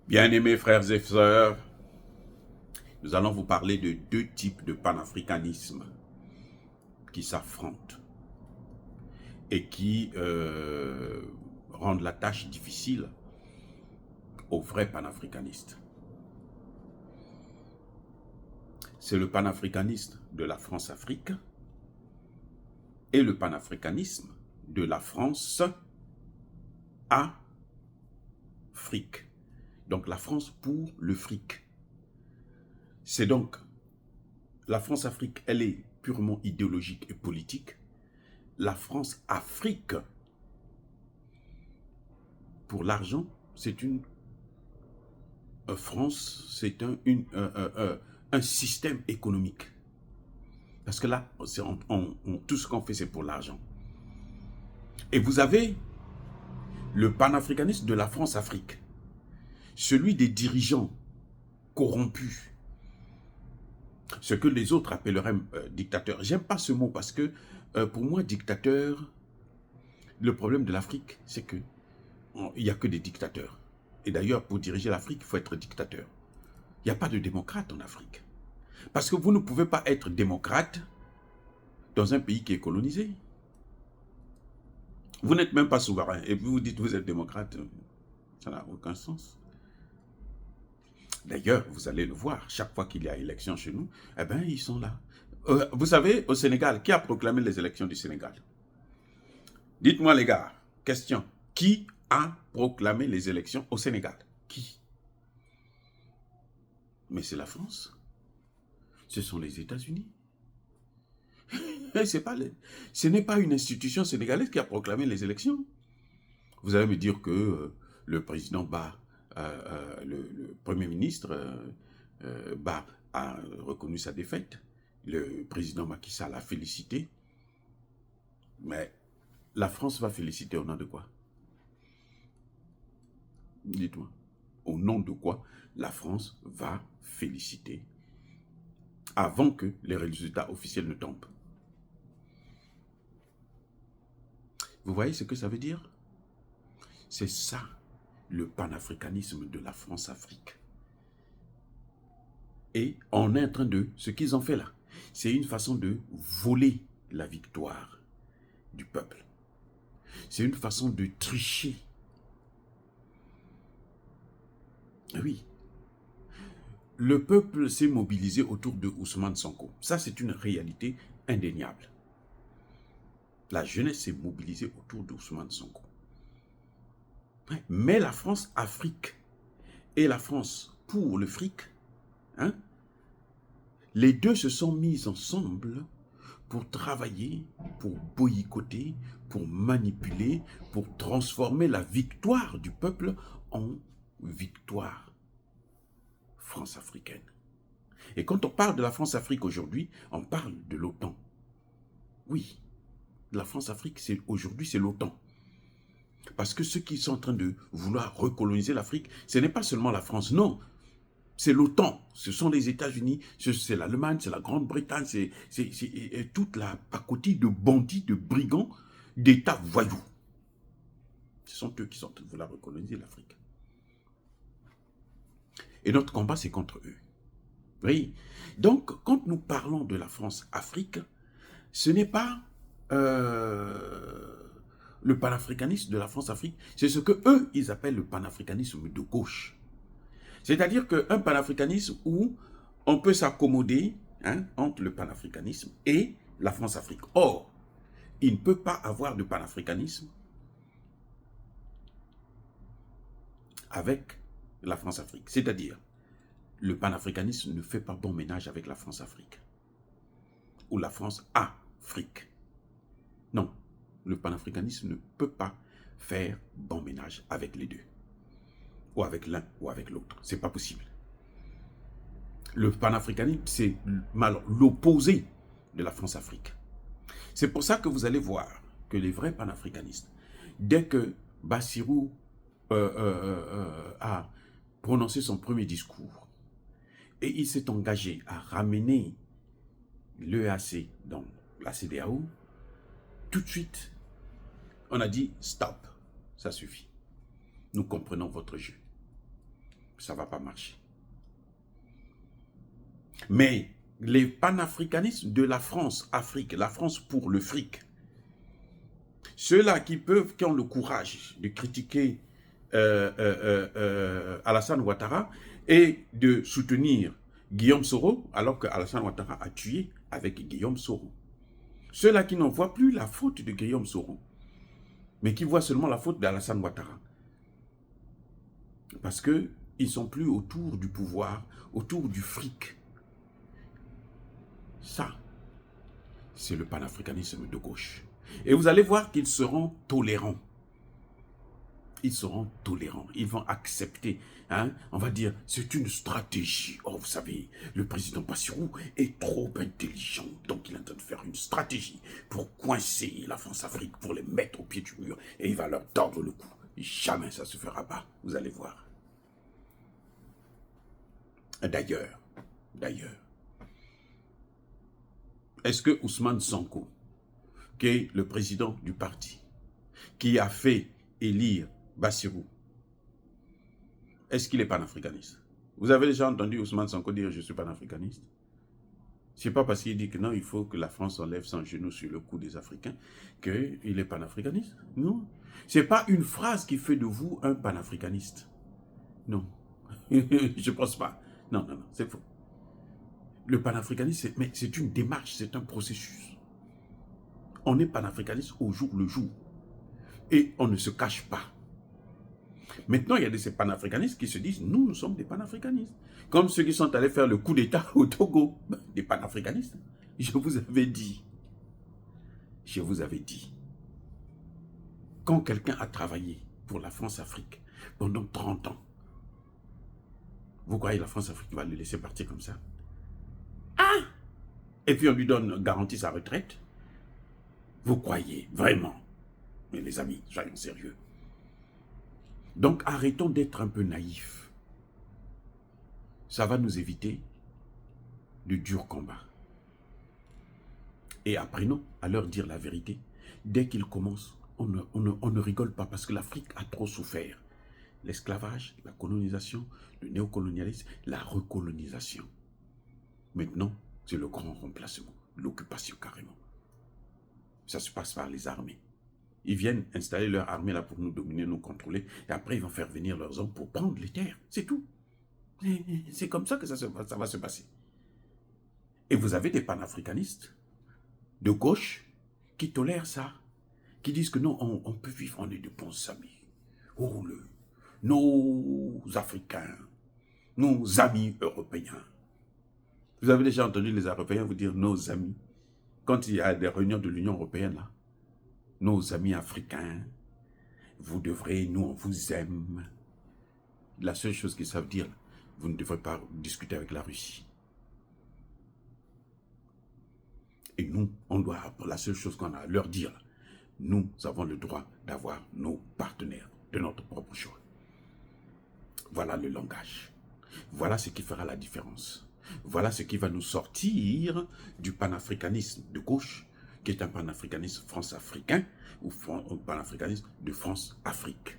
Bien-aimés frères et sœurs, nous allons vous parler de deux types de panafricanisme qui s'affrontent et qui rendent la tâche difficile aux vrais panafricanistes. C'est le panafricanisme de la France-Afrique et le panafricanisme de la France-Afrique. Donc la France pour le fric. C'est donc la France-Afrique, elle est purement idéologique et politique. La France-Afrique, pour l'argent, c'est une France, c'est un système économique. Parce que là, tout ce qu'on fait, c'est pour l'argent. Et vous avez le panafricanisme de la France-Afrique, celui des dirigeants corrompus, ce que les autres appelleraient dictateurs. J'aime pas ce mot parce que pour moi, dictateur, le problème de l'Afrique, c'est que il n'y a que des dictateurs. Et d'ailleurs, pour diriger l'Afrique, il faut être dictateur. Il n'y a pas de démocrate en Afrique. Parce que vous ne pouvez pas être démocrate dans un pays qui est colonisé. Vous n'êtes même pas souverain. Et vous vous dites que vous êtes démocrate. Ça n'a aucun sens. D'ailleurs, vous allez le voir, chaque fois qu'il y a élection chez nous, eh bien, ils sont là. Vous savez, au Sénégal, qui a proclamé les élections du Sénégal? Dites-moi les gars, question. Qui a proclamé les élections au Sénégal? Qui? Mais c'est la France. Ce sont les États-Unis. Ce n'est pas une institution sénégalaise qui a proclamé les élections. Vous allez me dire que le président Ba, le Premier ministre Ba a reconnu sa défaite. Le président Macky Sall l'a félicité. Mais la France va féliciter au nom de quoi? Dites-moi. Au nom de quoi la France va féliciter avant que les résultats officiels ne tombent? Vous voyez ce que ça veut dire? C'est ça, le panafricanisme de la France-Afrique. Et on est en train de... Ce qu'ils ont fait là, c'est une façon de voler la victoire du peuple. C'est une façon de tricher. Oui. Le peuple s'est mobilisé autour de Ousmane Sonko. Ça, c'est une réalité indéniable. La jeunesse s'est mobilisée autour d'Ousmane Sonko. Mais la France-Afrique et la France pour le fric, hein, les deux se sont mis ensemble pour travailler, pour boycotter, pour manipuler, pour transformer la victoire du peuple en victoire France-africaine. Et quand on parle de la France-Afrique aujourd'hui, on parle de l'OTAN. Oui, la France-Afrique, aujourd'hui, c'est l'OTAN. Parce que ceux qui sont en train de vouloir recoloniser l'Afrique, ce n'est pas seulement la France, non. C'est l'OTAN, ce sont les États-Unis, c'est l'Allemagne, c'est la Grande-Bretagne, c'est toute la pacotille de bandits, de brigands, d'États voyous. Ce sont eux qui sont en train de vouloir recoloniser l'Afrique. Et notre combat, c'est contre eux. Oui. Donc, quand nous parlons de la France-Afrique, ce n'est pas le panafricanisme de la France-Afrique, c'est ce que eux, ils appellent le panafricanisme de gauche. C'est-à-dire qu'un panafricanisme où on peut s'accommoder entre le panafricanisme et la France-Afrique. Or, il ne peut pas avoir de panafricanisme avec la France-Afrique. C'est-à-dire, le panafricanisme ne fait pas bon ménage avec la France-Afrique. Ou la France-Afrique. Non, le panafricanisme ne peut pas faire bon ménage avec les deux. Ou avec l'un ou avec l'autre. C'est pas possible. Le panafricanisme, c'est l'opposé de la France-Afrique. C'est pour ça que vous allez voir que les vrais panafricanistes, dès que Bassirou a prononcé son premier discours et il s'est engagé à ramener l'EAC dans la CEDEAO, tout de suite, on a dit stop, ça suffit. Nous comprenons votre jeu. Ça ne va pas marcher. Mais les panafricanistes de la France, Afrique, la France pour le fric, ceux-là qui ont le courage de critiquer Alassane Ouattara et de soutenir Guillaume Soro, alors que Alassane Ouattara a tué avec Guillaume Soro. Ceux-là qui n'en voient plus la faute de Guillaume Soro, mais qui voient seulement la faute d'Alassane Ouattara. Parce qu'ils ne sont plus autour du pouvoir, autour du fric. Ça, c'est le panafricanisme de gauche. Et vous allez voir qu'ils seront tolérants. Ils seront tolérants. Ils vont accepter. Hein? On va dire, c'est une stratégie. Oh, vous savez, le président Bassirou est trop intelligent. Donc, il est en train de faire une stratégie pour coincer la France-Afrique, pour les mettre au pied du mur. Et il va leur tordre le cou. Jamais ça se fera pas. Vous allez voir. D'ailleurs, est-ce que Ousmane Sonko, qui est le président du parti, qui a fait élire Bassirou, est-ce qu'il est panafricaniste? Vous avez déjà entendu Ousmane Sonko dire « je suis panafricaniste » ? Ce n'est pas parce qu'il dit que non, il faut que la France enlève son genou sur le cou des Africains qu'il est panafricaniste. Non. Ce n'est pas une phrase qui fait de vous un panafricaniste. Non. Je ne pense pas. Non, non, non, c'est faux. Le panafricanisme, c'est une démarche, c'est un processus. On est panafricaniste au jour le jour. Et on ne se cache pas. Maintenant, il y a de ces panafricanistes qui se disent, nous sommes des panafricanistes. Comme ceux qui sont allés faire le coup d'État au Togo, des panafricanistes. Je vous avais dit, quand quelqu'un a travaillé pour la France-Afrique pendant 30 ans, vous croyez la France-Afrique va le laisser partir comme ça? Ah! Et puis on lui donne garantie sa retraite. Vous croyez vraiment? Mais les amis, soyons sérieux. Donc arrêtons d'être un peu naïfs. Ça va nous éviter de durs combats. Et apprenons à leur dire la vérité. Dès qu'ils commencent, on ne rigole pas parce que l'Afrique a trop souffert. L'esclavage, la colonisation, le néocolonialisme, la recolonisation. Maintenant, c'est le grand remplacement, l'occupation carrément. Ça se passe par les armées. Ils viennent installer leur armée là pour nous dominer, nous contrôler, et après ils vont faire venir leurs hommes pour prendre les terres. C'est tout. C'est comme ça que ça va se passer. Et vous avez des panafricanistes de gauche qui tolèrent ça, qui disent que non, on peut vivre, on est de bons amis. Oh, nos Africains, nos amis européens. Vous avez déjà entendu les Européens vous dire nos amis. Quand il y a des réunions de l'Union européenne, là, nos amis africains, vous devrez, nous on vous aime. La seule chose qu'ils savent dire, vous ne devrez pas discuter avec la Russie. Et nous, on doit, la seule chose qu'on a à leur dire, nous avons le droit d'avoir nos partenaires de notre propre choix. Voilà le langage. Voilà ce qui fera la différence. Voilà ce qui va nous sortir du panafricanisme de gauche, qui est un panafricanisme france-africain, ou un panafricanisme de France-Afrique.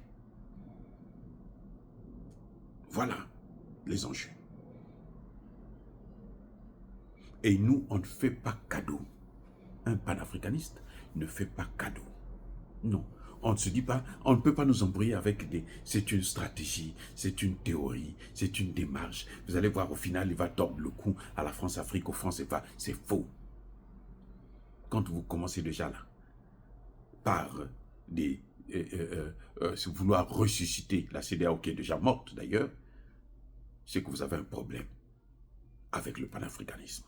Voilà les enjeux. Et nous, on ne fait pas cadeau. Un panafricaniste ne fait pas cadeau. Non. On ne se dit pas, on ne peut pas nous embrouiller avec des... C'est une stratégie, c'est une théorie, c'est une démarche. Vous allez voir, au final, il va tordre le cou à la France-Afrique, aux France, c'est faux. Quand vous commencez déjà là, par vouloir ressusciter la CEDEAO qui est déjà morte d'ailleurs, c'est que vous avez un problème avec le panafricanisme.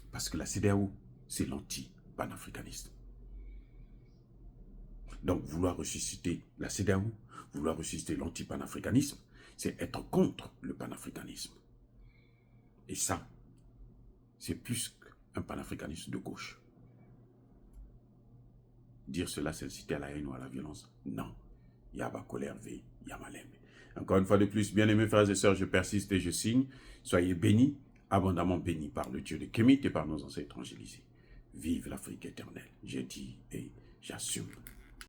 Parce que la CEDEAO, c'est l'anti-panafricanisme. Donc, vouloir ressusciter la CEDEAO, vouloir ressusciter l'anti-panafricanisme, c'est être contre le panafricanisme. Et ça, c'est plus qu'un panafricanisme de gauche. Dire cela, c'est inciter à la haine ou à la violence. Non. Yaba colère V, Yamalem. Encore une fois de plus, bien-aimés frères et sœurs, je persiste et je signe. Soyez bénis, abondamment bénis par le Dieu de Kémit et par nos ancêtres évangélisés. Vive l'Afrique éternelle. J'ai dit et j'assume.